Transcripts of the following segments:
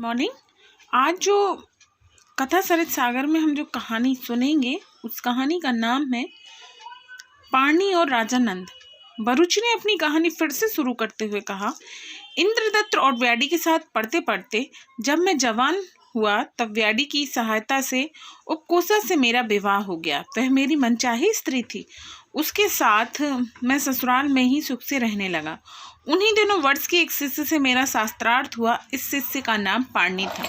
Morning. आज जो कथा सरित सागर में हम जो कहानी सुनेंगे उस कहानी का नाम है पारनी और राजा नंद। बरूची ने अपनी कहानी फिर से शुरू करते हुए कहा, इंद्रदत्त और व्याडी के साथ पढ़ते पढ़ते जब मैं जवान हुआ तब व्याडी की सहायता से उपकोसा से मेरा विवाह हो गया। वह मेरी मनचाही स्त्री थी। उसके साथ मैं ससुराल में ही सुख से रहने लगा। उन्हीं दिनों वर्ष के एक शिष्य से मेरा शास्त्रार्थ हुआ। इस शिष्य का नाम पारनी था।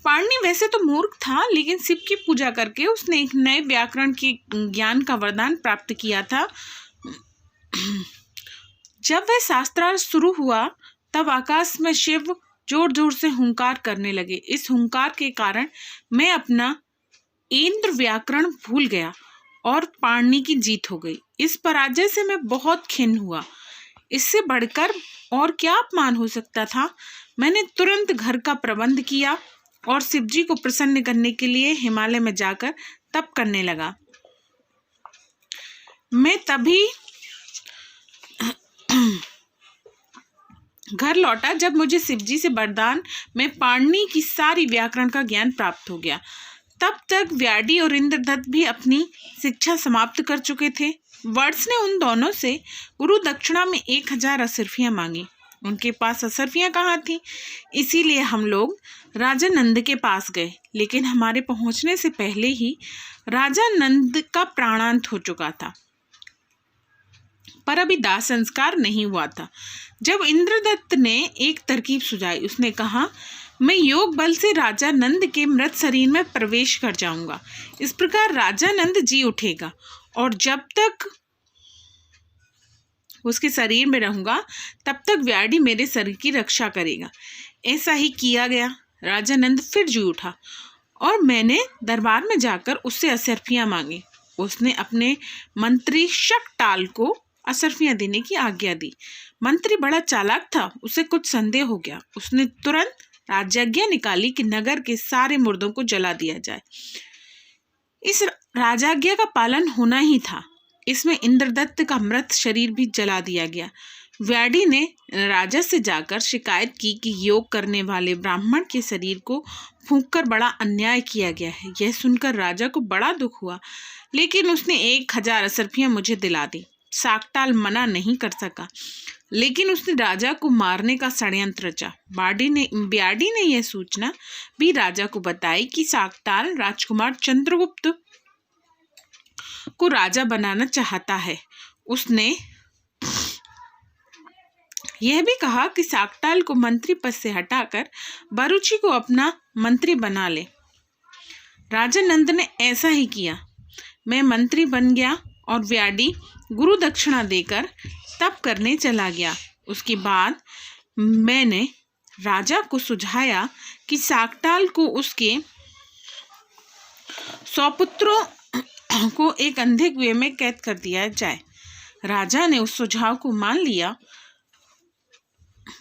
पारनी वैसे तो मूर्ख था, लेकिन शिव की पूजा करके उसने एक नए व्याकरण के ज्ञान का वरदान प्राप्त किया था। जब वह शास्त्रार्थ शुरू हुआ तब आकाश में शिव जोर जोर से हुंकार करने लगे। इस हुंकार के कारण मैं अपना इंद्र व्याकरण भूल गया और पारनी की जीत हो गई। इस पराजय से मैं बहुत खिन्न हुआ। इससे बढ़कर और क्या अपमान हो सकता था। मैंने तुरंत घर का प्रबंध किया और शिवजी को प्रसन्न करने के लिए हिमालय में जाकर तप करने लगा। मैं तभी घर लौटा जब मुझे शिवजी से वरदान में पारनी की सारी व्याकरण का ज्ञान प्राप्त हो गया। तब तक व्याडी और इंद्रदत्त भी अपनी शिक्षा समाप्त कर चुके थे। वत्स ने उन दोनों से गुरु दक्षिणा में 1000 असरफियां मांगी। उनके पास असरफियां कहाँ थी, इसीलिए हम लोग राजा नंद के पास गए। लेकिन हमारे पहुंचने से पहले ही राजा नंद का प्राणांत हो चुका था, पर अभी दाह संस्कार नहीं हुआ था। जब इंद्रदत्त ने एक तरकीब सुझाई, उसने कहा, मैं योग बल से राजा नंद के मृत शरीर में प्रवेश कर जाऊंगा। इस प्रकार राजा नंद जी उठेगा और जब तक उसके शरीर में रहूंगा तब तक व्याडी मेरे शरीर की रक्षा करेगा। ऐसा ही किया गया। राजा नंद फिर जी उठा और मैंने दरबार में जाकर उससे असरफियां मांगी। उसने अपने मंत्री शकटाल को असरफियां देने की आज्ञा दी। मंत्री बड़ा चालाक था, उसे कुछ संदेह हो गया। उसने तुरंत राजाज्ञा निकाली कि नगर के सारे मुर्दों को जला दिया जाए। इस राजाज्ञा का पालन होना ही था। इसमें इंद्रदत्त का मृत शरीर भी जला दिया गया। व्याडी ने राजा से जाकर शिकायत की कि योग करने वाले ब्राह्मण के शरीर को फूंककर बड़ा अन्याय किया गया है। यह सुनकर राजा को बड़ा दुख हुआ, लेकिन उसने 1000 असरफियां मुझे दिला दी। शाकटाल मना नहीं कर सका, लेकिन उसने राजा को मारने का षड्यंत्र रचा। व्याडी ने यह सूचना भी राजा को बताई कि शाकटाल राजकुमार चंद्रगुप्त को राजा बनाना चाहता है। उसने यह भी कहा कि शाकटाल को मंत्री पद से हटाकर बरूची को अपना मंत्री बना ले। राजा नंद ने ऐसा ही किया। मैं मंत्री बन गया और व्याडी गुरु दक्षिणा देकर तप करने चला गया। उसके बाद मैंने राजा को सुझाया कि शाकटाल को उसके 100 पुत्रों को एक अंधे कुएं में कैद कर दिया जाए। राजा ने उस सुझाव को मान लिया।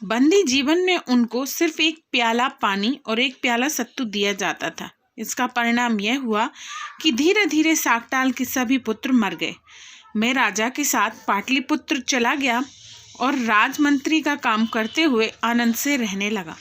बंदी जीवन में उनको सिर्फ 1 प्याला पानी और 1 प्याला सत्तू दिया जाता था। इसका परिणाम यह हुआ कि धीरे धीरे शाकटाल के सभी पुत्र मर गए। मैं राजा के साथ पाटलिपुत्र चला गया और राजमंत्री का काम करते हुए आनंद से रहने लगा।